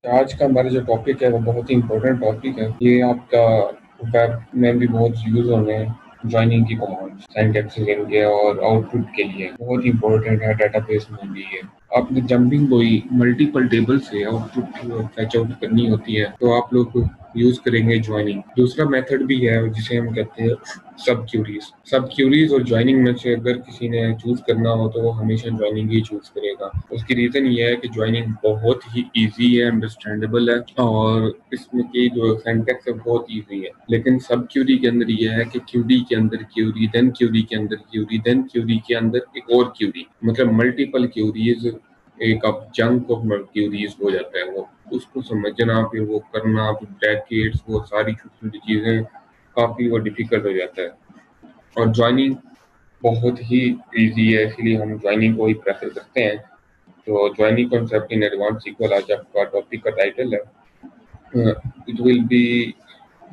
आज का हमारा जो टॉपिक है वो बहुत ही इम्पोर्टेंट टॉपिक है। ये आपका वेब में भी बहुत यूज होने हैं। ज्वाइनिंग की कमांड सिंटैक्स के और आउटपुट के लिए बहुत इंपॉर्टेंट है। डेटाबेस में भी है। आपने जंपिंग कोई मल्टीपल टेबल से आउटपुट फैच आउट करनी होती है तो आप लोग यूज करेंगे ज्वाइनिंग। दूसरा मेथड भी है जिसे हम कहते हैं सब क्यूरीज और ज्वाइनिंग में से अगर किसी ने चूज करना हो तो वो हमेशा ज्वाइनिंग ही चूज करेगा। उसकी रीजन ये है कि ज्वाइनिंग बहुत ही इजी है, अंडरस्टैंडेबल है और इसमें की जो सिंटैक्स है बहुत इजी है। लेकिन सब क्यूरी के अंदर ये है कि क्यूरी के अंदर क्यूरी, देन क्यूरी के अंदर क्यूरी, देन क्यूरी के अंदर एक और क्यूरी, मतलब मल्टीपल क्यूरीज, एक अब जंक ऑफ क्यूरीज हो जाता है। वो उसको समझना, फिर वो करना, फिर ब्रैकेट्स, वो सारी छोटी छोटी चीजें काफी वो डिफिकल्ट हो जाता है। और ज्वाइनिंग बहुत ही इजी है, इसलिए हम ज्वाइनिंग को ही प्रेफर करते हैं। तो joining concept in advance SQL आज आपका टॉपिक का टाइटल है। It will be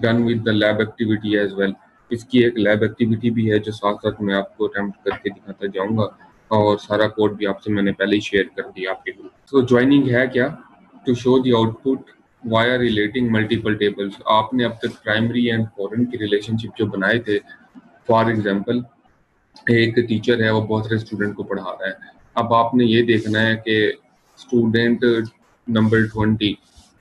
done with the lab activity as well. इसकी एक लैब एक्टिविटी भी है जो साथ साथ मैं आपको अटेम्प्ट करके दिखाता जाऊंगा, और सारा कोड भी आपसे मैंने पहले ही शेयर कर दिया आपके ग्रुप। तो ज्वाइनिंग है क्या? To show the output via relating multiple tables. आपने अब तक प्राइमरी एंड फॉरेन की रिलेशनशिप जो बनाए थे, फॉर एग्जाम्पल एक टीचर है वो बहुत सारे स्टूडेंट को पढ़ा रहा है। अब आपने ये देखना है कि स्टूडेंट नंबर 20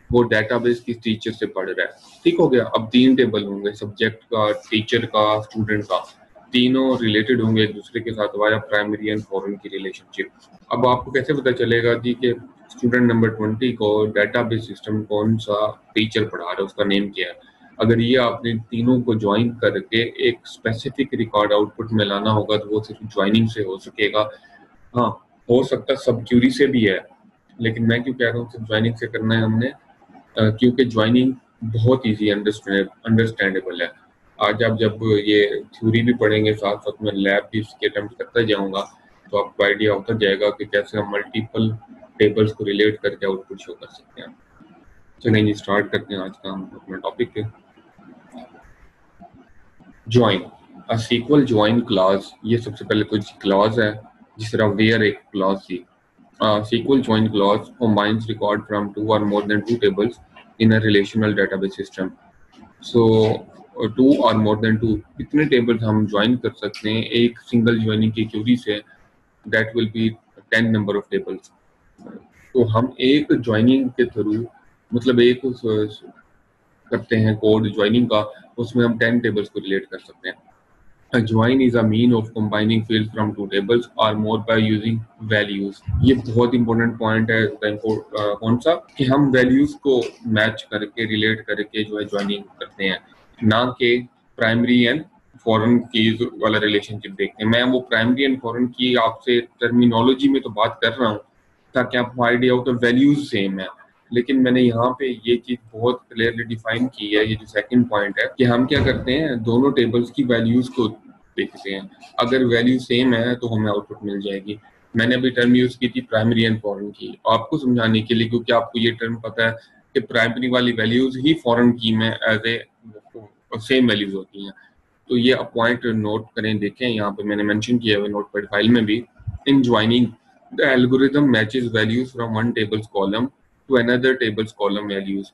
वो डेटाबेस किस टीचर से पढ़ रहा है। ठीक हो गया। अब 3 टेबल होंगे, सब्जेक्ट का, टीचर का, स्टूडेंट का। तीनों रिलेटेड होंगे एक दूसरे के साथ वाया प्राइमरी एंड फॉरेन की रिलेशनशिप। अब आपको कैसे पता चलेगा जी कि स्टूडेंट नंबर 20 को डेटाबेस सिस्टम कौन सा टीचर पढ़ा रहा है, उसका नेम क्या है? अगर ये आपने तीनों को ज्वाइन करके एक स्पेसिफिक रिकॉर्ड आउटपुट में लाना होगा तो वो सिर्फ ज्वाइनिंग से हो सकेगा। हाँ, हो सकता सब क्यूरी से भी है, लेकिन मैं क्यों कह रहा हूँ सिर्फ ज्वाइनिंग से करना है हमने, क्योंकि ज्वाइनिंग बहुत इजी अंडरस्टैंडेबल है। आज आप जब ये थ्योरी भी पढ़ेंगे साथ साथ में लैब भी इसके अटेम्प्ट करता जाऊंगा तो आपको आइडिया होता जाएगा कि कैसे हम मल्टीपल टेबल्स को रिलेट करके आउटपुट शो कर सकते हैं। चलिए जी स्टार्ट करते हैं आज का हम अपना टॉपिक पे। Join a SQL join clause, ये सबसे पहले कुछ क्लॉज है जिस तरह वेयर एक क्लॉज थी। SQL join clause combines record from two or more than two tables in a relational database system. So two or more than two, कितने tables हम join कर सकते हैं एक single joining की query से? That will be 10 number of tables. तो हम एक joining के थ्रू, मतलब एक उस करते हैं कोड ज्वाइनिंग का, उसमें हम 10 tables को रिलेट कर सकते हैं। A join is a mean of combining fields from two tables or more by using values. ये बहुत इंपॉर्टेंट पॉइंट है। कौन सा? कि हम वैल्यूज को मैच करके, रिलेट करके जो है ज्वाइनिंग करते हैं, ना कि प्राइमरी एंड फॉरेन कीज वाला रिलेशनशिप देखते हैं। मैं वो प्राइमरी एंड फॉरेन की आपसे टर्मिनोलॉजी में तो बात कर रहा हूँ ताकि आपको आइडिया हो कि वैल्यूज सेम है, लेकिन मैंने यहाँ पे ये चीज बहुत क्लियरली डिफाइन की है। ये जो सेकंड पॉइंट है कि हम क्या करते हैं, दोनों टेबल्स की वैल्यूज को देखते हैं। अगर वैल्यू सेम है तो हमें आउटपुट मिल जाएगी। मैंने अभी टर्म यूज की थी प्राइमरी एंड फॉरेन की, आपको समझाने के लिए, क्योंकि आपको ये टर्म पता है कि प्राइमरी वाली वैल्यूज ही फॉरेन की में एज ए सेम वैल्यूज होती हैं। तो ये पॉइंट नोट करें, देखें यहाँ पे मैंने मेंशन किया हुआ नोटपैड फाइल में भी। In joining the algorithm matches values from one tables column to another table's column values.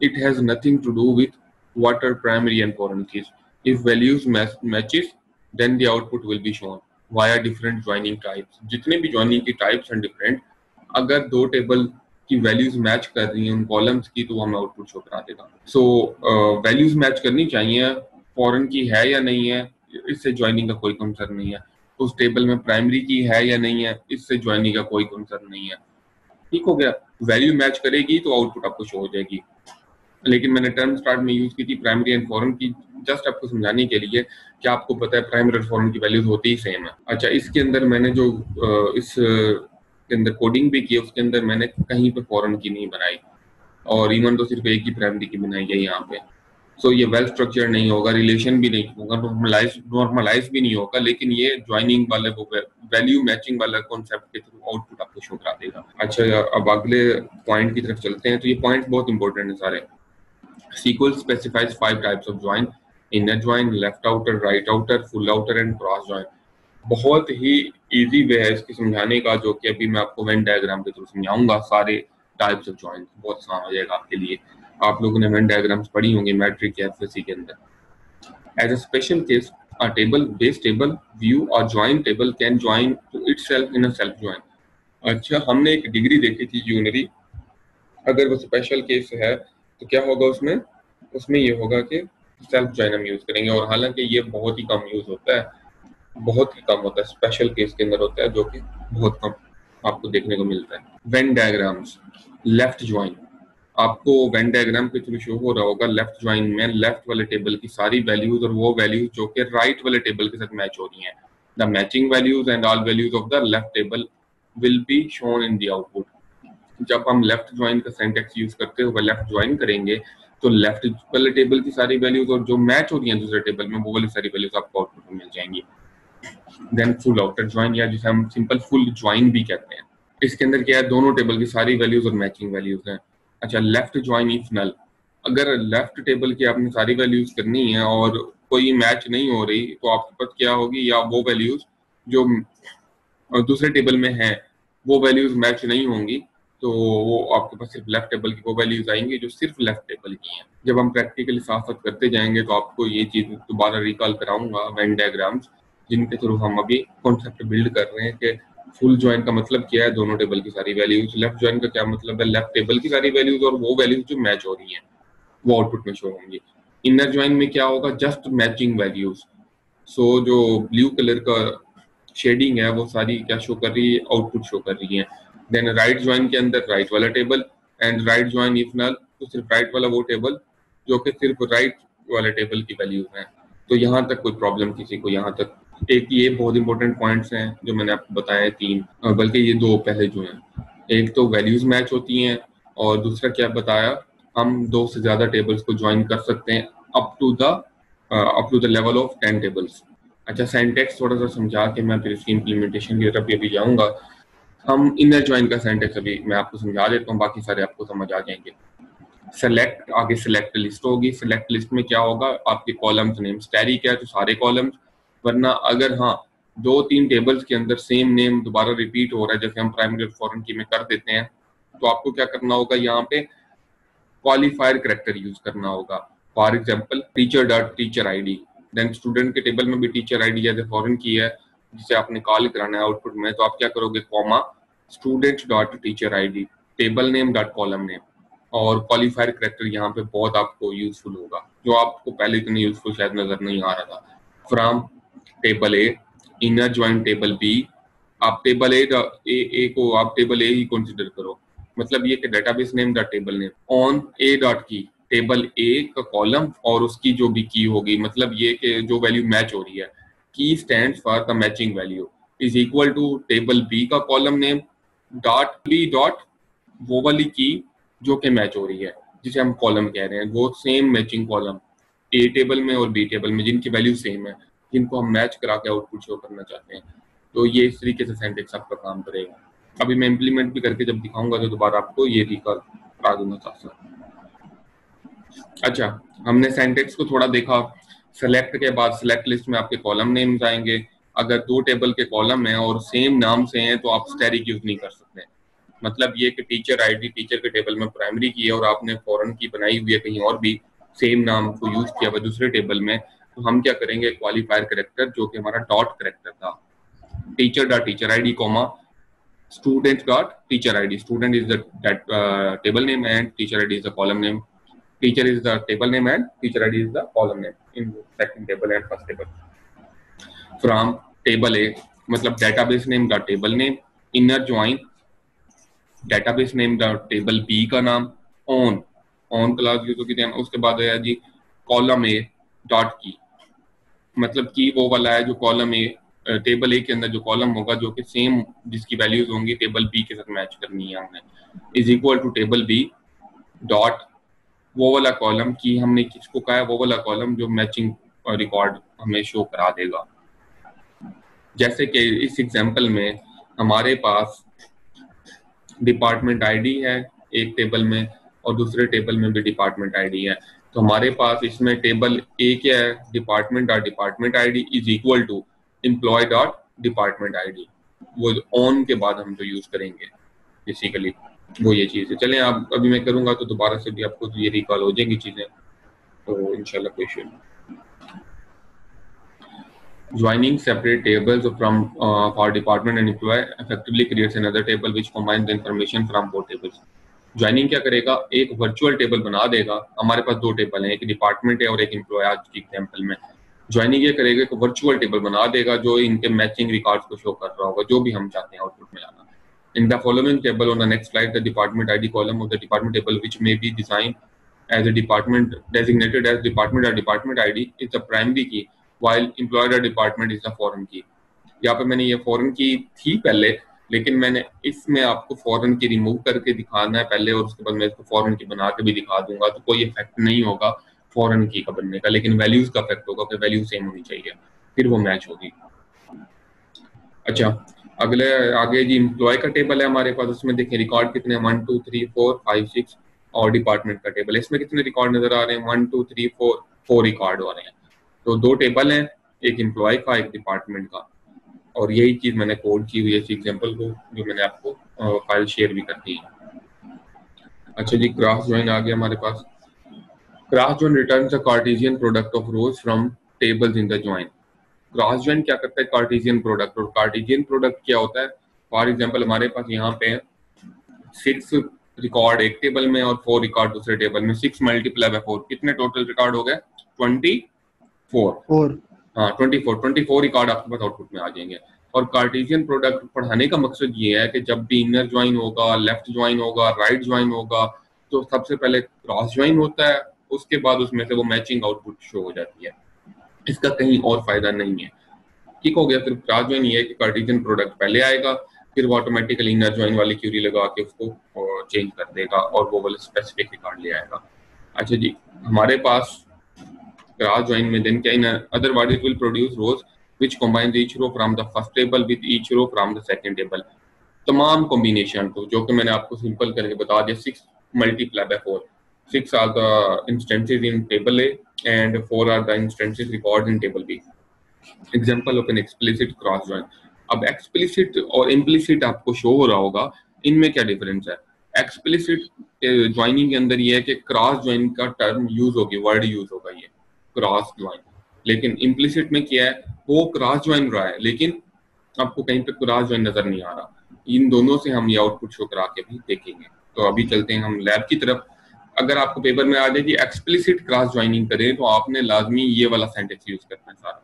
It has nothing to do with what are primary and foreign keys. If values matches, then the output will be shown via different joining types. जितने भी joining की types हैं different, अगर दो table की values match कर रही हैं उन कॉलम्स की तो हमें आउटपुट शो करा देगा। सो वैल्यूज मैच करनी चाहिए, फॉरेन की है या नहीं है इससे ज्वाइनिंग का कोई कंसर्न नहीं है। उस टेबल में प्राइमरी की है या नहीं है इससे ज्वाइनिंग का कोई कंसर्न नहीं है। ठीक हो गया। वैल्यू मैच करेगी तो आउटपुट आपको शो हो जाएगी। लेकिन मैंने टर्म स्टार्ट में यूज की थी प्राइमरी एंड फॉरेन की, जस्ट आपको समझाने के लिए कि आपको पता है प्राइमरी और फॉरेन की वैल्यूज होती ही सेम है। अच्छा, इसके अंदर मैंने जो इस के अंदर कोडिंग भी की, उसके अंदर मैंने कहीं पे फॉरेन की नहीं बनाई, और इवन तो सिर्फ एक ही प्राइमरी की बनाई है यहाँ पे। सो ये वेल स्ट्रक्चर नहीं होगा, रिलेशन भी नहीं होगा, नॉर्मलाइज भी नहीं होगा, लेकिन ये ज्वाइनिंग वाले वो वैल्यू मैचिंग वाला कॉन्सेप्ट के थ्रू आउटपुट आपको शो करा देगा। अच्छा, अब अगले पॉइंट की तरफ चलते हैं। तो ये पॉइंट बहुत इंपॉर्टेंट है सारे। SQL specifies 5 types of join: inner join, left outer, right outer, full outer and cross join. बहुत ही इजी वे है इसकी समझाने का, जो कि अभी मैं आपको वेन डायग्राम के थ्रू समझाऊंगा। सारे टाइप्स ऑफ जॉइंट, बहुत आसान हो जाएगा आपके लिए। आप लोगों ने वेन डायग्राम्स पढ़ी होंगी मैट्रिक या एफएससी के अंदर। As a special case, a table base table view or join table can join to itself in a self join। अच्छा, हमने एक डिग्री देखी थी यूनरी, अगर वो स्पेशल केस है तो क्या होगा उसमें, उसमें ये होगा कि सेल्फ जॉइन हम यूज करेंगे, और हालांकि ये बहुत ही कम यूज होता है, बहुत ही कम होता है, स्पेशल केस के अंदर होता है, जो कि बहुत कम आपको देखने को मिलता है। वेन डायग्राम्स, लेफ्ट ज्वाइन, आपको वेन डायग्राम के थ्रू शो हो रहा होगा लेफ्ट ज्वाइन में लेफ्ट वाले टेबल की सारी वैल्यूज और वो वैल्यूज जो कि राइट वाले टेबल के साथ मैच हो रही हैं। The matching values and all values of the left table will be shown in the output. जब हम लेफ्ट ज्वाइन का सिंटैक्स यूज करते हुए लेफ्ट ज्वाइन करेंगे तो लेफ्ट वाले टेबल की सारी वैल्यूज और जो मैच हो रही हैं दूसरे टेबल में वो वाली सारी वैल्यूज आपको आउटपुट में मिल जाएंगी। देन फुल आउटर ज्वाइन, या जिसे हम सिंपल फुल ज्वाइन भी कहते हैं, इसके अंदर क्या है, दोनों टेबल की सारी वैल्यूज और मैचिंग वैल्यूज हैं। अच्छा, लेफ्ट ज्वाइन इफ नल, अगर लेफ्ट टेबल की आपने सारी वैल्यूज करनी है और कोई मैच नहीं हो रही तो आपके पास क्या होगी, या वो वैल्यूज जो दूसरे टेबल में है वो वैल्यूज मैच नहीं होंगी, तो वो आपके पास सिर्फ लेफ्ट टेबल की वो वैल्यूज आएंगी जो सिर्फ लेफ्ट टेबल की हैं। जब हम प्रैक्टिकली साथ साथ करते जाएंगे तो आपको ये चीज दोबारा रिकॉल कराऊंगा, वेन डायग्राम्स जिनके थ्रू हम अभी कॉन्सेप्ट बिल्ड कर रहे हैं कि फुल ज्वाइन का मतलब क्या है, दोनों टेबल की सारी वैल्यूज, लेफ्ट ज्वाइन का क्या मतलब है, लेफ्ट टेबल की सारी वैल्यूज और वो वैल्यूज जो मैच हो रही हैं वो आउटपुट में शो होंगी। इनर ज्वाइन में क्या होगा, जस्ट मैचिंग वैल्यूज, सो जो ब्लू कलर का शेडिंग है वो सारी क्या शो कर रही है, आउटपुट शो कर रही है। देन राइट ज्वाइन के अंदर राइट वाला table, and right join if null, तो सिर्फ राइट वाला वो टेबल जो कि सिर्फ राइट वाले टेबल की वैल्यूज हैं। तो यहाँ तक कोई प्रॉब्लम किसी को, यहाँ तक एक ये बहुत इंपॉर्टेंट पॉइंट्स हैं जो मैंने आपको बताया, तीन, बल्कि ये दो पहले जो हैं, एक तो वैल्यूज मैच होती हैं और दूसरा क्या बताया, हम दो से ज्यादा टेबल्स को ज्वाइन कर सकते हैं up to the level of 10 tables. अच्छा, सिंटैक्स थोड़ा सा समझा के मैं फिर इसकी इम्प्लीमेंटेशन की तरफ भी जाऊंगा। हम इनर ज्वाइन का सिंटैक्स अभी मैं आपको समझा देता हूँ, बाकी सारे आपको समझ आ जाएंगे। सेलेक्ट, आगे सेलेक्ट लिस्ट होगी, सेलेक्ट लिस्ट में क्या होगा, आपके कॉलम्स नेम स्टैटिक है तो सारे कॉलम्स, वरना अगर हाँ दो तीन टेबल्स के अंदर सेम नेम दोबारा रिपीट हो रहा है जैसे हम प्राइमरी और फॉरेन की में कर देते हैं, तो आपको क्या करना होगा, यहाँ पे क्वालिफायर करैक्टर यूज करना होगा। For example teacher dot teacher ID, then student के टेबल में भी टीचर आईडी जैसे फॉरेन की है जिसे आपने कॉल कराना है आउटपुट में, तो आप क्या करोगे, comma student dot teacher ID table name dot column name, और क्वालिफायर करैक्टर यहाँ पे बहुत आपको यूजफुल होगा, जो आपको पहले इतने यूजफुल शायद नजर नहीं आ रहा था। From table A, inner join table B, आप टेबल ए को आप टेबल ए ही कंसिडर करो, मतलब ये कि database name dot table name on A dot की, टेबल ए का कॉलम और उसकी जो भी की होगी, मतलब ये कि जो वैल्यू मैच हो रही है, key stands for the matching value is equal to table B का column name dot B dot वो वाली की जो कि मैच हो रही है जिसे हम कॉलम कह रहे हैं, वो same matching column A table में और बी टेबल में जिनकी वैल्यू सेम है, जिनको हम मैच करा के आउटपुट शो करना चाहते हैं। तो ये इस तरीके से सिंटैक्स आपका काम करेगा। अभी मैं इम्प्लीमेंट भी करके जब दिखाऊंगा तो दोबारा आपको ये रिकॉल करा दूंगा साथ साथ। अच्छा, हमने सिंटैक्स को थोड़ा देखा। सेलेक्ट के बाद सेलेक्ट लिस्ट में आपके कॉलम नेम्स आएंगे, अगर दो टेबल के कॉलम हैं और सेम नाम से हैं तो आप स्टैटिक यूज नहीं कर सकते, मतलब ये कि टीचर आईडी टीचर के टेबल में प्राइमरी की है और आपने फॉरेन की बनाई हुई है कहीं और भी सेम नाम को यूज किया हुआ दूसरे टेबल में, तो हम क्या करेंगे, क्वालिफायर करैक्टर जो कि हमारा डॉट करैक्टर था, teacher dot teacher ID comma student dot teacher id, student is the table name and teacher id is the column name, teacher is the table name and teacher id is the column name in second table and first table। from table a मतलब database name dot table name, inner join database name dot table b का नाम, on class use होगी, उसके बाद है जी column a dot की, मतलब की वो वाला है जो कॉलम ए, टेबल ए के अंदर जो कॉलम होगा जो कि सेम जिसकी वैल्यूज होंगी टेबल बी के साथ मैच करनी है हमने, is equal to table B dot वो वाला कॉलम की हमने किसको कहा है, वो वाला कॉलम जो मैचिंग रिकॉर्ड हमें शो करा देगा। जैसे कि इस एग्जांपल में हमारे पास डिपार्टमेंट आईडी है एक टेबल में और दूसरे टेबल में भी डिपार्टमेंट आईडी है, तो हमारे पास इसमें टेबल ए क्या है, department dot department ID is equal to employee dot department ID, वो ऑन के बाद हम जो यूज करेंगे बेसिकली। वो ये चीज़ है। चलें, आप अभी मैं करूँगा तो दोबारा से भी आपको ये रिकॉल हो जाएंगी चीज़ें, तो इंशाल्लाह कोई इशू नहीं। Joining separate tables from for department and employee effectively creates another table which combines the information from both tables. Joining क्या करेगा, एक वर्चुअल टेबल बना देगा। हमारे पास दो टेबल हैं, एक डिपार्टमेंट है और एक एम्प्लॉय। आज की एग्जाम्पल में ज्वाइनिंग ये करेगा, एक वर्चुअल टेबल बना देगा जो इनके मैचिंग रिकॉर्ड्स को शो कर रहा होगा, जो भी हम चाहते हैं आउटपुट में आना। In the following table on the next slide, the department ID column of the department table which may be design as a department designated as department or department ID is the primary key while employer or department is the foreign key। यहाँ पे मैंने ये foreign की थी पहले, लेकिन मैंने इसमें आपको फॉरेन की रिमूव करके दिखाना है पहले, और उसके बाद मैं इसको फॉरेन की बना के भी दिखा दूंगा, तो कोई इफेक्ट नहीं होगा फॉरेन की का बनने का, लेकिन वैल्यूज का इफेक्ट होगा कि वैल्यू सेम होनी चाहिए, फिर वो मैच होगी। अच्छा, अगले आगे जी एम्प्लॉय का टेबल है हमारे पास। उसमें देखिए रिकॉर्ड कितने, 1 2 3 4 5 6, और डिपार्टमेंट का टेबल है, इसमें कितने रिकॉर्ड नजर आ रहे हैं, 1 2 3 4 4 रिकॉर्ड हो रहे हैं। तो दो टेबल हैं, एक एम्प्लॉय का एक डिपार्टमेंट का, और यही चीज मैंने कोड की हुई है इस एग्जांपल को, जो मैंने आपको फाइल शेयर भी कर दी है। अच्छा जी, क्रॉस ज्वाइन आ गया हमारे पास। Cross join returns a cartesian product of rows from tables in the join. Cross join क्या करता है, कार्टेशियन प्रोडक्ट। और कार्टेशियन प्रोडक्ट क्या होता है, फॉर एग्जांपल हमारे पास यहाँ पे 6 रिकॉर्ड एक टेबल में और 4 रिकॉर्ड दूसरे टेबल में, 6 मल्टीप्लाई बाय 4, कितने टोटल रिकॉर्ड हो गए, 24। और हाँ 24 रिकॉर्ड आपके पास आउटपुट में आ जाएंगे। और कार्टेशियन प्रोडक्ट पढ़ाने का मकसद ये है कि जब भी इनर ज्वाइन होगा, लेफ्ट ज्वाइन होगा, राइट ज्वाइन होगा, तो सबसे पहले क्रॉस ज्वाइन होता है, उसके बाद उसमें से वो मैचिंग आउटपुट शो हो जाती है। इसका कहीं और फायदा नहीं है। ठीक हो गया। फिर क्रॉस ज्वाइन ये है कि कार्टेशियन प्रोडक्ट पहले आएगा, फिर वो ऑटोमेटिकली इनर ज्वाइन वाली क्यूरी लगा के उसको चेंज कर देगा और वो वाला स्पेसिफिक रिकॉर्ड ले आएगा। अच्छा जी, हमारे पास क्रॉस ज्वाइन में देन क्या, in otherwise it will produce rows which combines each row from the first table with each row from the second table. तमाम कॉम्बिनेशन को, जो कि मैंने आपको सिंपल करके बता दिया, 6 multiply by 4, 6 are the instances in table A and 4 are the instances record in table B. Example of an explicit cross join. अब एक्सप्लिसिट और इम्प्लिसिट आपको शो हो रहा होगा, इनमें क्या डिफरेंस है। एक्सप्लिसिट ज्वाइनिंग के अंदर ये है कि क्रॉस ज्वाइन का टर्म यूज होगी, वर्ड यूज होगा ये क्रॉस ज्वाइन। लेकिन इम्प्लिसिट में क्या है, वो क्रॉस ज्वाइन रहा है लेकिन आपको कहीं पे क्रॉस ज्वाइन नजर नहीं आ रहा। इन दोनों से हम ये आउटपुट शो करा के भी देखेंगे। तो अभी चलते हैं हम लैब की तरफ। अगर आपको पेपर में आ जाए कि एक्सप्लिसिट क्रॉस ज्वाइनिंग करें, तो आपने लाजमी ये वाला सेंटेंस यूज करना है सारा।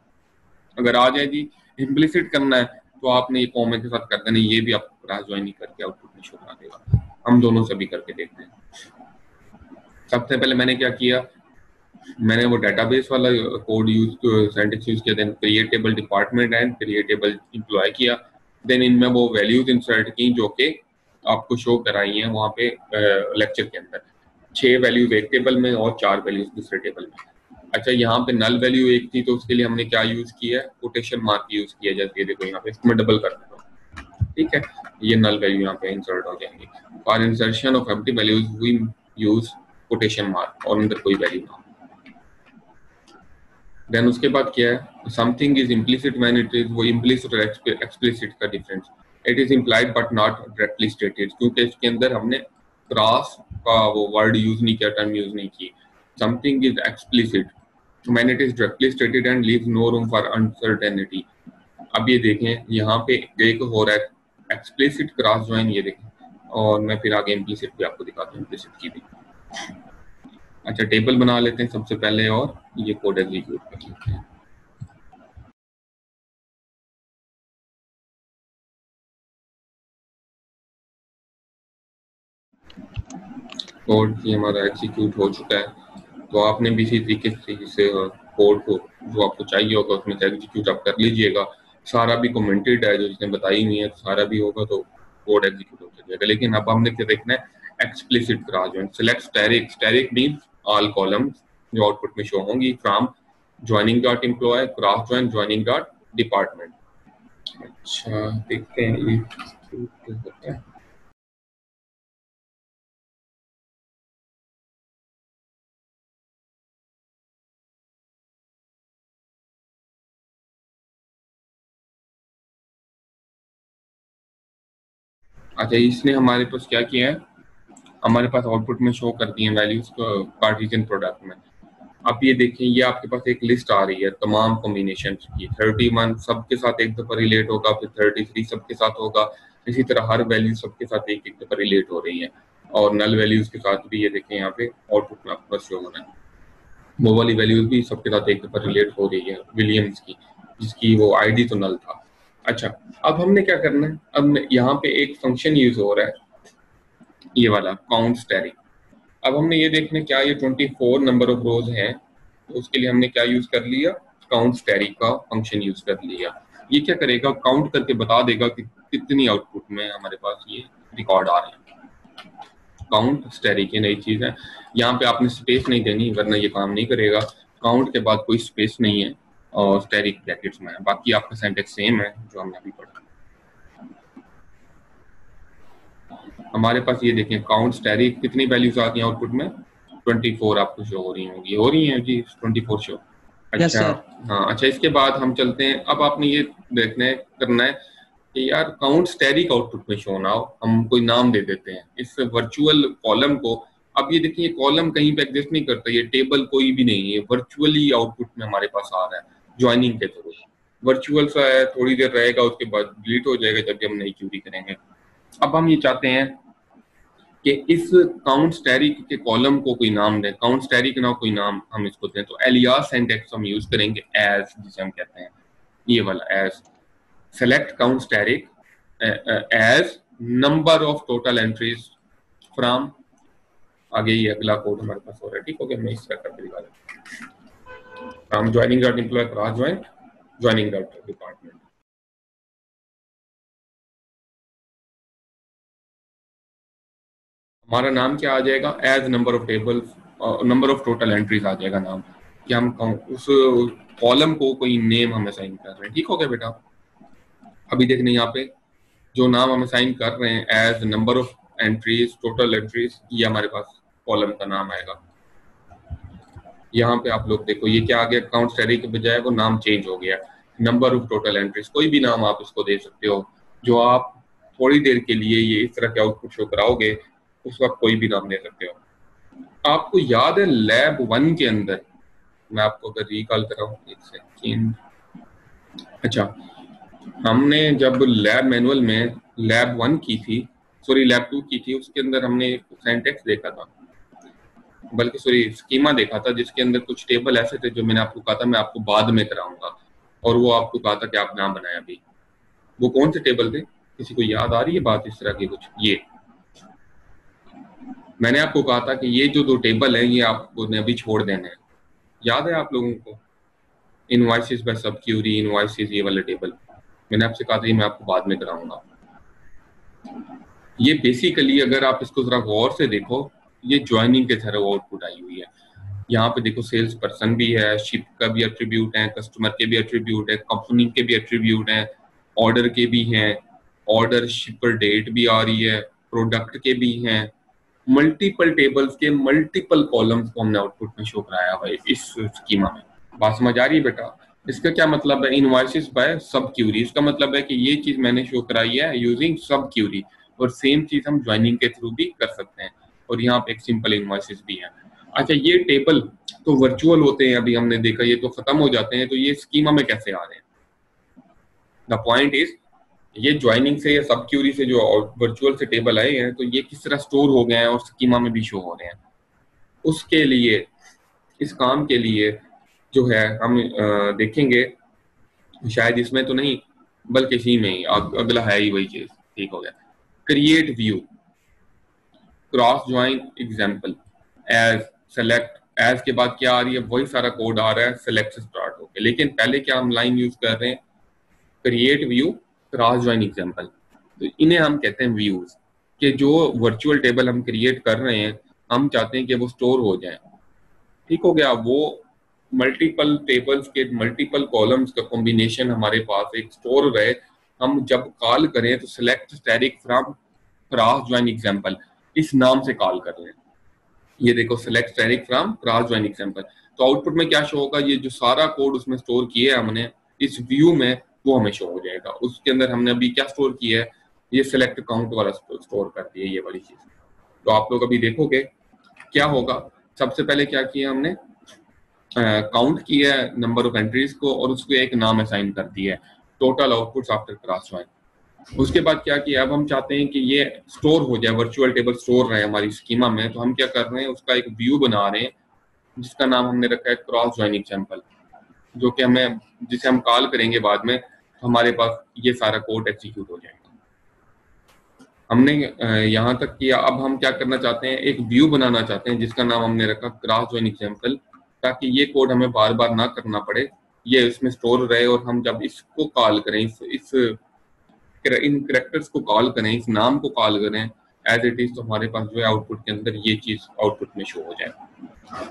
अगर आ जाए जी इम्प्लिसिट करना है, तो आपने ये कॉमा के साथ कर देना, ये भी आपको क्रॉस ज्वाइनिंग करके आउटपुट में शो करा देगा। हम दोनों से भी करके देखते हैं। सबसे पहले मैंने क्या किया, मैंने वो डेटाबेस वाला कोड यूज सेंटेंस यूज किया, देन क्रिएटेबल डिपार्टमेंट एंड क्रिएटेबल एम्प्लॉय किया, देन इनमें वो वैल्यूज इंसर्ट की जो कि आपको शो कराई हैं वहाँ पे लेक्चर के अंदर। 6 वैल्यूज एक टेबल में और 4 वैल्यूज दूसरे टेबल में। अच्छा, यहाँ पे नल वैल्यू एक थी, तो उसके लिए हमने क्या यूज किया है, कोटेशन मार्क यूज किया। जैसे देखो यहाँ पे इसमें डबल कर देता हूँ, ठीक है, ये नल वैल्यू यहाँ पे इंसर्ट हो जाएंगे। For insertion of empty values we use quotation mark और अंदर कोई वैल्यू ना हो। देन उसके बाद क्या है, something is implicit when it is, वो इम्प्लिसिट और एक्सप्लिसिट का difference. It is implied but not directly stated, क्योंकि इसके अंदर हमने क्रॉस का वो वर्ड यूज नहीं किया, टर्म यूज नहीं की। Something is explicit when it is directly stated and leaves no room for uncertainty. अब ये देखें यहाँ पे एक हो रहा है एक्सप्लिसिट क्रॉस ज्वाइन, ये देखें, और मैं फिर आगे इम्प्लिसिट भी आपको दिखाता हूँ, इम्प्लिसिट की भी। अच्छा, टेबल बना लेते हैं सबसे पहले और ये कोड एग्जीक्यूट कर लेते हैं। कोड ये हमारा एग्जीक्यूट हो चुका है। तो आपने भी इसी तरीके से कोड को जो आपको चाहिए होगा उसमें से एग्जीक्यूट आप कर लीजिएगा। सारा भी कमेंटेड है जो जिसने बताई हुई है, तो सारा भी होगा तो कोड एग्जीक्यूट हो जाएगा। लेकिन अब हमने क्या देखना है, explicit cross join. Select static, static means all columns जो आउटपुट में शो होंगी from joining dot employ cross join joining dot department. अच्छा, देखते हैं ये होता है। अच्छा, इसने हमारे पास क्या किया है, हमारे पास आउटपुट में शो करती हैं वैल्यूज कार्टेशियन प्रोडक्ट में। आप ये देखें, ये आपके पास एक लिस्ट आ रही है तमाम कॉम्बिनेशन की। 31 सबके साथ एक दफा रिलेट होगा, फिर 33 सबके साथ होगा, इसी तरह हर वैल्यू सबके साथ एक एक दफा रिलेट हो रही है। और नल वैल्यूज के साथ भी ये देखें यहाँ पे आउटपुट में आपके पास शो हो रहा है। वो वाली वैल्यूज भी सबके साथ एक दफा रिलेट हो रही है विलियम्स की, जिसकी वो आईडी तो नल था। अच्छा, अब हमने क्या करना है, अब यहाँ पे एक फंक्शन यूज हो रहा है, ये वाला काउंट स्टैरिक। अब हमने ये देखना क्या ये 24 नंबर ऑफ रोज हैं, तो उसके लिए हमने क्या यूज कर लिया, काउंट स्टैरिक का फंक्शन यूज कर लिया। ये क्या करेगा, काउंट करके बता देगा कि कितनी आउटपुट में हमारे पास ये रिकॉर्ड आ रहे हैं। काउंट स्टैरिक ये नई चीज है, यहाँ पे आपने स्पेस नहीं देनी वरना ये काम नहीं करेगा। काउंट के बाद कोई स्पेस नहीं है और स्टैरिक ब्रैकेट्स में है। बाकी आपका सिंटैक्स सेम है जो हमने अभी पढ़ा। हमारे पास ये देखें काउंट स्टैरिक कितनी वैल्यूज आती हैं आउटपुट में, 24 आपको शो हो रही होंगी, हो रही हैं जी 24 शो। अच्छा हाँ, अच्छा इसके बाद हम चलते हैं। अब आपने ये देखना है करना है कि यार काउंट स्टैरिक आउटपुट में शो ना हो, हम कोई नाम दे देते हैं इस वर्चुअल कॉलम को। अब ये देखिए कॉलम कहीं पे एग्जिस्ट नहीं करता, ये टेबल कोई भी नहीं है, वर्चुअली आउटपुट में हमारे पास आ रहा है ज्वाइनिंग के थ्रू। वर्चुअल सा है, थोड़ी देर रहेगा उसके बाद डिलीट हो जाएगा जब भी हम नई क्यूरी करेंगे। अब हम ये चाहते हैं कि इस काउंट स्टैरिक के कॉलम को कोई नाम दें, काउंट स्टैरिक ना कोई नाम हम इसको दें, तो एलियास सिंटैक्स हम यूज करेंगे एज, जिसे हम कहते हैं ये वाला as. Select count asterisk as number of total entries from, आगे ये अगला कोड हमारे पास हो रहा है, ठीक हो गया, मैं इस तरह करके दिखा देता हूं। From joining dot employ cross join joining dot department. हमारा नाम क्या आ जाएगा, as number of tables, number of total entries आ जाएगा नाम, कि हम उस कॉलम को कोई नेम हम असाइन कर रहे हैं। ठीक हो गया बेटा। अभी देखने यहाँ पे जो नाम हम असाइन कर रहे हैं as number of entries total entries, ये हमारे पास कॉलम का नाम आएगा। यहाँ पे आप लोग देखो ये क्या आ गया, काउंट स्टैरिक के बजाय वो नाम चेंज हो गया, नंबर ऑफ टोटल एंट्रीज। कोई भी नाम आप इसको दे सकते हो, जो आप थोड़ी देर के लिए ये इस तरह के आउटपुट शो कराओगे उस वक्त कोई भी नाम दे सकते हो। आपको याद है लैब 1 के अंदर, मैं आपको अगर रिकॉल कराऊं एक सेकेंड। अच्छा, हमने जब लैब मैनुअल में लैब 1 की थी, सॉरी लैब 2 की थी, उसके अंदर हमने सिंटैक्स देखा था, बल्कि सॉरी स्कीमा देखा था, जिसके अंदर कुछ टेबल ऐसे थे जो मैंने आपको कहा था मैं आपको बाद में कराऊंगा, और वो आपको कहा था कि आप नाम बनाए अभी। वो कौन से टेबल थे, किसी को याद आ रही है बात इस तरह की कुछ? ये मैंने आपको कहा था कि ये जो 2 टेबल हैं ये आपको अभी छोड़ देने हैं, याद है आप लोगों को? इनवॉइसेस बाय सब क्यूरी, इनवॉइसेस, ये वाले टेबल मैंने आपसे कहा था ये मैं आपको बाद में कराऊंगा। ये बेसिकली अगर आप इसको जरा गौर से देखो, ये ज्वाइनिंग के तरह आउटपुट आई हुई है। यहाँ पे देखो सेल्स पर्सन भी है, शिप का भी एट्रीब्यूट है, कस्टमर के भी एट्रीब्यूट है, कंपनी के भी एट्रीब्यूट है, ऑर्डर के भी हैं, ऑर्डर शिपर डेट भी आ रही है, प्रोडक्ट के भी हैं, मल्टीपल टेबल्स के मल्टीपल कॉलम्स को हमने आउटपुट में शो कराया हुआ है इस स्कीमा में। बात समझ आ रही है बेटा? इसका क्या मतलब है, इनवॉइसेस बाय सब क्यूरी, इसका मतलब है कि ये चीज मैंने शो कराई है यूजिंग सब क्यूरी, और सेम चीज हम ज्वाइनिंग के थ्रू भी कर सकते हैं, और यहाँ पे एक सिंपल इनवॉइसेस भी है। अच्छा, ये टेबल तो वर्चुअल होते हैं, अभी हमने देखा ये तो खत्म हो जाते हैं, तो ये स्कीमा में कैसे आ रहे हैं? द पॉइंट इज, ये ज्वाइनिंग से या सब क्यूरी से जो वर्चुअल से टेबल आए हैं, तो ये किस तरह स्टोर हो गए हैं और स्कीमा में भी शो हो रहे हैं। उसके लिए, इस काम के लिए जो है हम देखेंगे, शायद इसमें तो नहीं बल्कि इसी में ही अगला है ही वही चीज। ठीक हो गया, create view cross join example as select, as के बाद क्या आ रही है, वही सारा कोड आ रहा है सेलेक्ट से स्टार्ट होके, लेकिन पहले क्या हम लाइन यूज कर रहे हैं, create view cross join example. तो इन्हें हम कहते हैं व्यूज, कि जो वर्चुअल टेबल हम क्रिएट कर रहे हैं हम चाहते हैं कि वो स्टोर हो जाए। ठीक हो गया, वो मल्टीपल टेबल्स के मल्टीपल कॉलम्स का कॉम्बिनेशन हमारे पास एक स्टोर रहे। हम जब कॉल करें तो select static from cross join example इस नाम से कॉल कर लें। ये देखो select static from cross join example, तो आउटपुट में क्या शो होगा, ये जो सारा कोड उसमें स्टोर किया है हमने इस व्यू में वो हमें शो हो जाएगा। उसके अंदर हमने अभी क्या स्टोर किया है, ये सिलेक्ट काउंट वाला स्टोर कर दिया, ये वाली चीज। तो आप लोग अभी देखोगे क्या होगा। सबसे पहले क्या किया हमने, काउंट किया नंबर ऑफ एंट्रीज को और उसको एक नाम असाइन कर दिया है, total outputs after cross join. उसके बाद क्या किया, अब हम चाहते हैं कि ये स्टोर हो जाए, वर्चुअल टेबल स्टोर रहे हमारी स्कीमा में, तो हम क्या कर रहे हैं, उसका एक व्यू बना रहे हैं जिसका नाम हमने रखा है क्रॉस ज्वाइन एग्जाम्पल, जो कि हमें, जिसे हम कॉल करेंगे बाद में, हमारे पास ये सारा कोड एग्जीक्यूट हो जाएगा। हमने यहाँ तक किया। अब हम क्या करना चाहते हैं, एक व्यू बनाना चाहते हैं जिसका नाम हमने रखा क्रॉस ज्वाइन एग्जाम्पल, ताकि ये कोड हमें बार बार ना करना पड़े, ये इसमें स्टोर रहे और हम जब इसको कॉल करें, इन करेक्टर्स को कॉल करें, इस नाम को कॉल करें एज इट इज, तो हमारे पास जो है आउटपुट के अंदर ये चीज आउटपुट में शो हो जाए।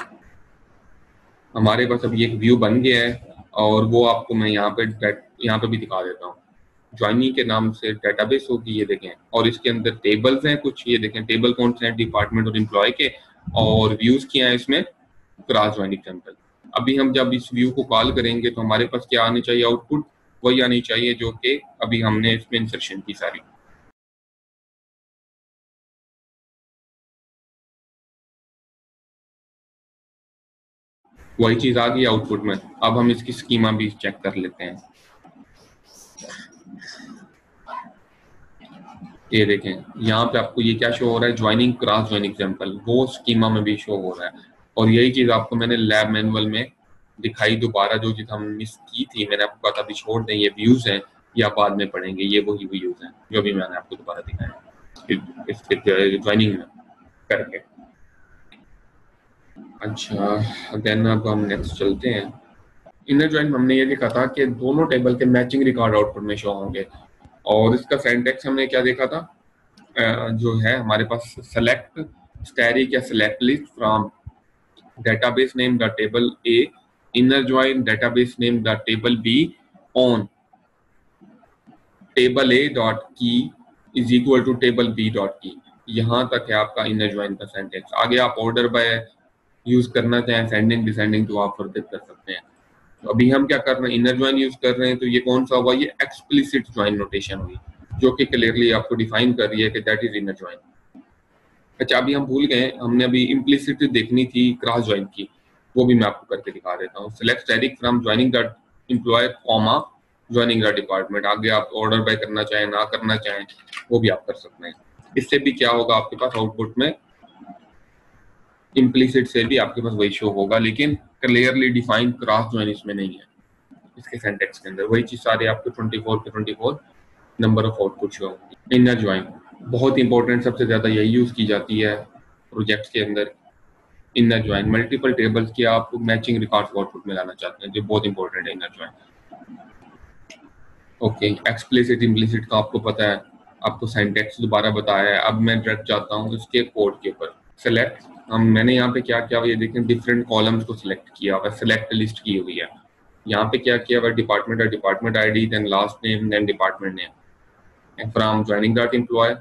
हमारे पास अभी एक व्यू बन गया है और वो आपको मैं यहाँ पे भी दिखा देता हूँ। ज्वाइनिंग के नाम से डेटाबेस होगी, ये देखें, और इसके अंदर टेबल्स हैं कुछ, ये देखें टेबल कौन से हैं, डिपार्टमेंट और एम्प्लॉय के, और व्यूज क्या है इसमें, क्रॉस ज्वाइन एग्जाम्पल। अभी हम जब इस व्यू को कॉल करेंगे तो हमारे पास क्या आनी चाहिए, आउटपुट वही आनी चाहिए जो कि अभी हमने इसमें इंसर्शन की सारी। वही चीज आ गई आउटपुट में। अब हम इसकी स्कीमा भी चेक कर लेते हैं। ये देखें यहाँ पे आपको ये क्या शो हो रहा है, ज्वाइनिंग क्रॉस ज्वाइन एग्जाम्पल, वो स्कीमा में भी शो हो रहा है। और यही चीज आपको मैंने लैब मैनुअल में दिखाई दोबारा, जो चीज हम मिस की थी, मैंने आपको कहा था अभी छोड़ दें, ये व्यूज हैं या बाद में पढ़ेंगे, ये वही व्यूज हैं जो भी मैंने आपको दोबारा दिखाया इसके ज्वाइनिंग में करके। अच्छा देन अब हम नेक्स्ट चलते हैं। इनर ज्वाइन हमने ये देखा था कि दोनों टेबल के मैचिंग रिकॉर्ड आउटपुट में शो होंगे, और इसका सिंटैक्स हमने क्या देखा था, जो है हमारे पास सेलेक्ट स्टैटिक या select list from database name the table A, inner join database name the table B on table A dot key is equal to table B dot key. यहाँ तक है आपका इनर ज्वाइन का सेंटेक्स। आगे आप order by use करना चाहें, ascending descending, तो आप फर्दर कर सकते हैं। तो अभी हम क्या कर रहे हैं, इनर ज्वाइन यूज कर रहे हैं, तो ये कौन सा हुआ, ये एक्सप्लिसिट ज्वाइन नोटेशन हुई, जो कि क्लियरली आपको डिफाइन कर रही है कि दैट इज इनर ज्वाइन। अच्छा अभी हम भूल गए, हमने अभी इम्प्लिसिट देखनी थी क्रॉस ज्वाइन की, वो भी मैं आपको करके दिखा देता हूँ। Select static from joining the employee comma joining the department. आगे आप ऑर्डर बाय करना चाहें, ना करना चाहें, वो भी आप कर सकते हैं। इससे भी क्या होगा, आपके पास आउटपुट में इम्प्लिसिट से भी आपके पास वही शो होगा, लेकिन क्लियरली डिफाइंड क्रॉस ज्वाइन इसमें नहीं है, इसके सिंटैक्स के अंदर वही चीज सारे आपको 24 के 24 नंबर ऑफ आउटपुट शो होंगे। इनर ज्वाइन बहुत इंपॉर्टेंट, सबसे ज्यादा यही यूज की जाती है प्रोजेक्ट्स के अंदर। इनर ज्वाइन मल्टीपल टेबल्स की आप मैचिंग रिकॉर्ड्स आउटपुट में लाना चाहते हैं, जो बहुत इंपॉर्टेंट है inner join. Okay explicit implicit का आपको पता है, आपको सिंटैक्स दोबारा बताया है। अब मैं डायरेक्ट जाता हूँ इसके कोड के ऊपर। सेलेक्ट, मैंने यहाँ पे क्या किया, ये देखें डिफरेंट कॉलम्स को सिलेक्ट किया हुआ है, सेलेक्ट लिस्ट की हुई है। यहाँ पे क्या किया हुआ है, डिपार्टमेंट है, department ID, then last name, then department name, from joining dot employ,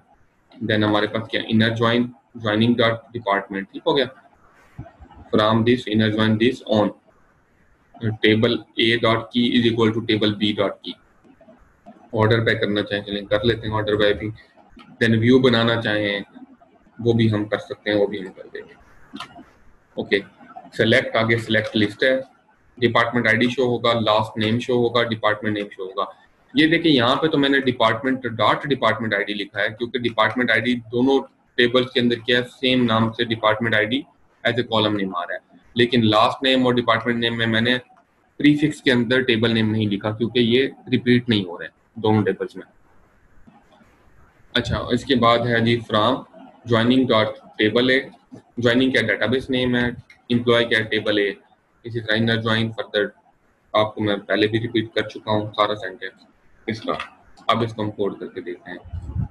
then हमारे पास क्या, inner join joining dot department, ठीक हो गया, from this inner join this on table A dot key is equal to table B dot key. Order by करना चाहें, चलें कर लेते हैं ऑर्डर बाय भी। देन व्यू बनाना चाहें वो भी हम कर सकते हैं, वो भी हम कर देंगे। ओके सेलेक्ट, आगे सेलेक्ट लिस्ट है, डिपार्टमेंट आईडी शो होगा, लास्ट नेम शो होगा, डिपार्टमेंट नेम शो होगा। ये देखिए यहाँ पे तो मैंने डिपार्टमेंट डॉट डिपार्टमेंट आईडी लिखा है, क्योंकि डिपार्टमेंट आईडी दोनों टेबल्स के अंदर क्या है, सेम नाम से department ID as a column name आ रहा है। लेकिन लास्ट नेम और डिपार्टमेंट नेम में मैंने प्रीफिक्स के अंदर टेबल नेम नहीं लिखा, क्योंकि ये रिपीट नहीं हो रहे दोनों टेबल्स में। अच्छा इसके बाद है जी from joining dot table A, joining क्या डेटाबेस नेम है, एम्प्लॉय क्या टेबल ए, इसी तरह इनर ज्वाइन फर्दर आपको मैं पहले भी रिपीट कर चुका हूँ सारा सेंटेंस इसका। अब इसको हम कोड करके देखते हैं।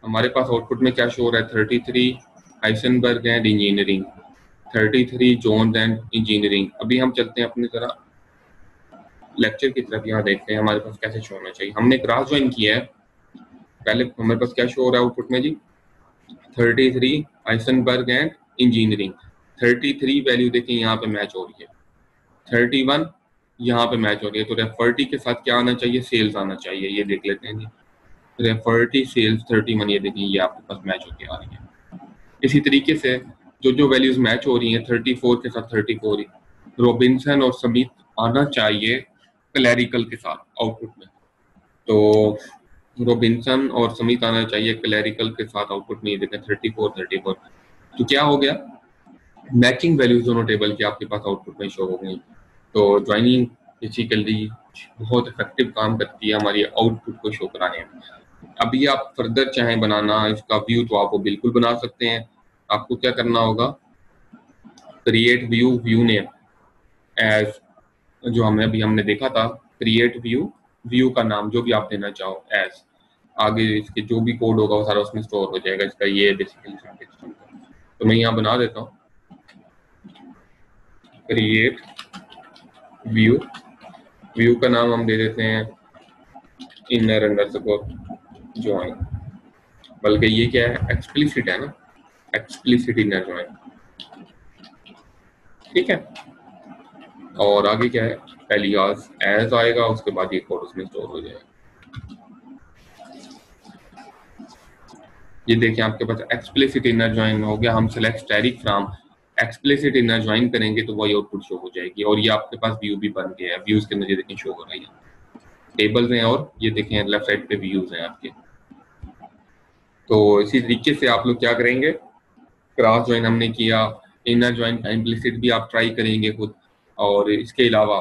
हमारे पास आउटपुट में क्या शो हो रहा है, 33 Heisenberg and engineering, 33 Jones and engineering. अभी हम चलते हैं अपनी तरह लेक्चर की तरफ, यहाँ देखते हैं हमारे पास कैसे शो होना चाहिए। हमने क्रॉस ज्वाइन किया है, पहले हमारे पास क्या शो हो रहा है आउटपुट में जी, 33 हाइसेनबर्ग एंड इंजीनियरिंग। 33 वैल्यू देखिए यहाँ पे मैच हो रही है, 31 यहाँ पे मैच हो रही है, तो रेफर्टी के साथ क्या आना चाहिए, सेल्स आना चाहिए। ये देख लेते हैं जी, रेफर्टी सेल्स 31, ये देखिए ये आपके पास मैच होके आ रही है। इसी तरीके से जो जो वैल्यूज मैच हो रही हैं 34 के साथ 34 ही, रॉबिन्सन और स्मिथ आना चाहिए क्लैरिकल के साथ आउटपुट में। तो रॉबिन्सन और स्मिथ आना चाहिए क्लैरिकल के साथ आउटपुट में। ये देखें 34 तो क्या हो गया, मैचिंग वैल्यूज दोनों टेबल की आपके पास आउटपुट में शो हो गई। तो ज्वाइनिंग बेसिकली बहुत इफेक्टिव काम करती है हमारी आउटपुट को शो कराने में। अभी आप फर्दर चाहें बनाना इसका व्यू तो आप वो बिल्कुल बना सकते हैं। आपको क्या करना होगा, create view, view name as, जो हमने देखा था, क्रिएट व्यू, व्यू का नाम जो भी आप देना चाहो एज, आगे इसके जो भी कोड होगा वो सारा उसमें स्टोर हो जाएगा। इसका ये बेसिकली सिंटैक्स। तो मैं यहाँ बना देता हूँ क्रिएट व्यू, व्यू का नाम हम दे देते हैं इनर अंडरस्कोर ज्वाइन, बल्कि ये क्या है, एक्सप्लिसिट है ना, एक्सप्लिसिट इनर ज्वाइन, ठीक है। और आगे क्या है, एलियास एज आएगा, उसके बाद ये कोड उसमें स्टोर हो जाएगा। ये देखिए आपके पास एक्सप्लिसिट इनर ज्वाइन हो गया। हम select static from explicit inner join करेंगे तो वही आउटपुट शो हो जाएगी। और ये आपके पास व्यू भी बन गया है। व्यूज के अंदर ये देखें शो हो रही है, टेबल्स हैं और ये देखें लेफ्ट साइड पे व्यूज हैं आपके। तो इसी तरीके से आप लोग क्या करेंगे, क्रॉस ज्वाइन हमने किया, इनर ज्वाइन का इम्प्लिसिट भी आप ट्राई करेंगे खुद। और इसके अलावा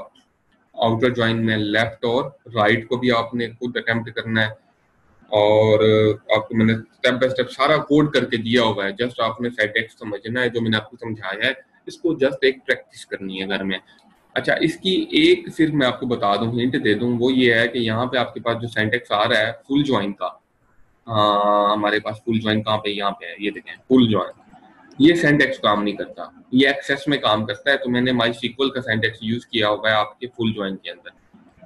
आउटर ज्वाइन में लेफ्ट और राइट को भी आपने खुद अटेम्प्ट करना है। और आपको मैंने स्टेप बाय स्टेप सारा कोड करके दिया हुआ है, जस्ट आपने सिंटैक्स समझना है जो मैंने आपको समझाया है, इसको जस्ट एक प्रैक्टिस करनी है घर में। अच्छा, इसकी एक सिर्फ मैं आपको बता दूं, हिंट दे दूं, वो ये है कि यहाँ पे आपके पास जो सिंटैक्स आ रहा है फुल ज्वाइन का, हमारे पास फुल ज्वाइन कहाँ पे, यहाँ पे है, ये देखें फुल ज्वाइन, ये सिंटैक्स काम नहीं करता, ये एक्सेस में काम करता है। तो मैंने माई सीक्वल का सिंटैक्स यूज किया हुआ है आपके फुल ज्वाइन के अंदर,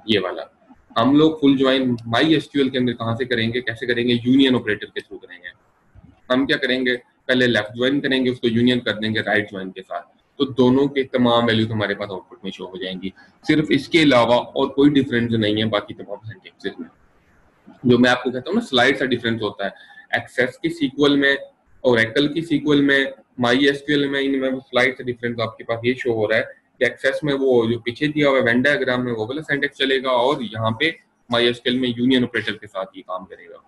ये वाला। हम लोग फुल ज्वाइन माई एसक्यूएल के अंदर कहाँ से करेंगे, कैसे करेंगे, यूनियन ऑपरेटर के थ्रू करेंगे। हम क्या करेंगे, पहले लेफ्ट ज्वाइन करेंगे, उसको यूनियन कर देंगे राइट ज्वाइन के साथ, तो दोनों के तमाम वैल्यूज हमारे पास आउटपुट में शो हो जाएंगी। सिर्फ इसके अलावा और कोई डिफरेंस नहीं है बाकी तमाम सिंटैक्सेस में। जो मैं आपको कहता हूँ ना, स्लाइड सा डिफरेंस होता है एक्सेस की सीक्वल में, ओरेकल की सीक्वल में, माई एसक्यूएल में, इनमें वो स्लाइड से डिफरेंस आपके पास ये शो हो रहा है कि एक्सेस में वो जो पीछे दिया हुआ है वेन डायग्राम में वो वाला सिंटैक्स चलेगा, और यहाँ पे माई एसक्यूएल में यूनियन ऑपरेटर के साथ ये काम करेगा।